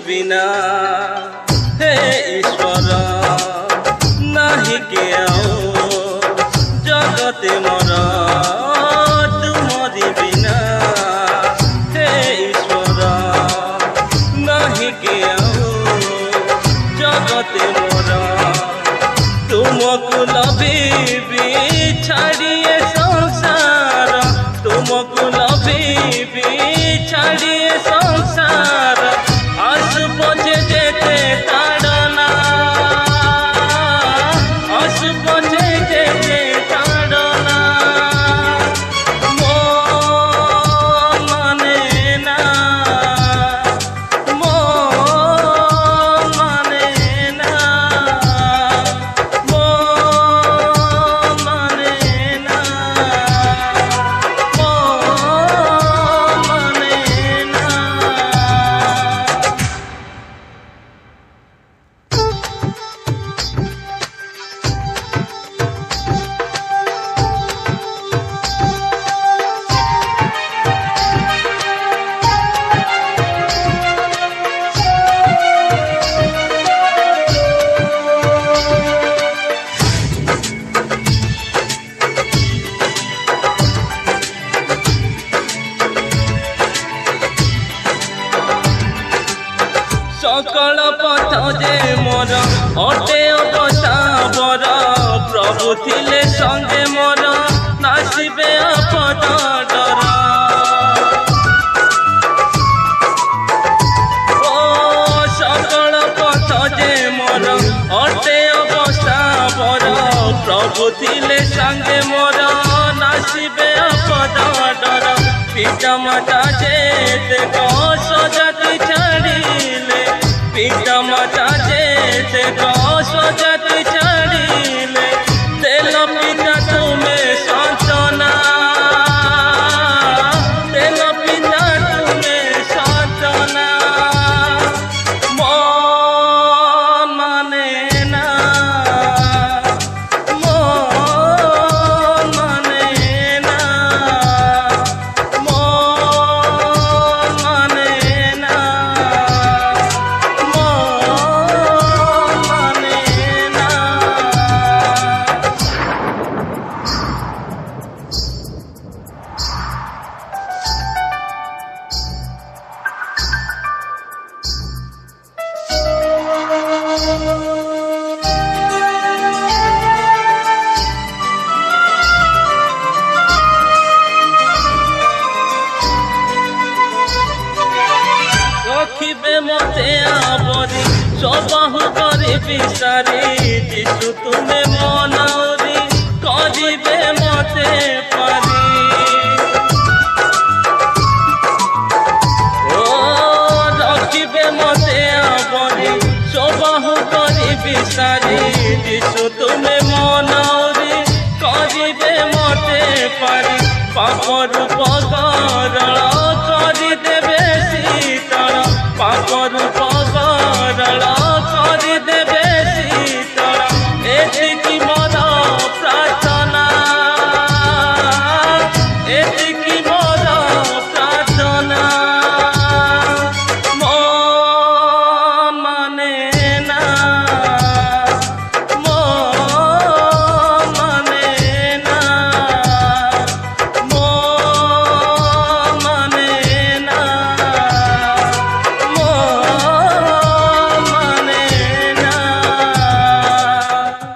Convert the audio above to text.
बिना हे ईश्वर नाही के आओ जगते मोर तुमरी बिना हे ईश्वर नहीं के आओ जगते मोर तुमको लभिबी छाड़िए संसार तुमको लभिबी छाड़िए संसार आस पछे जेते ताड़ना आस पछे जेते ताड़ना मन माने ना मन माने ना मन माने ना मन माने ना। सकल पथ जे मोर अटे अवस्था बर प्रभु थिले संगे मोर नासिबे आपद डर ओ सकल पथ जे मोर अटे अवस्था बर प्रभु थिले संगे मोर नासिबे आपद डर पिता माता जे देखो सजाति छाड़िले पिता माता जे स्वजाति छाड़िले तेल पिता तुम्हें सांत्वना तेल पिता तुम्हें सांत्वना मन माने ना मन माने ना मन माने ना रखिबे मते आवरी सबहु करी बिसारी जीशु तुम्हें मनाउरी करिबे मते पारी ओ रखिबे मते आवरी सबहु करी बिसारी जीशु तुम्हें मनाउरी करिबे मते पारी पापरु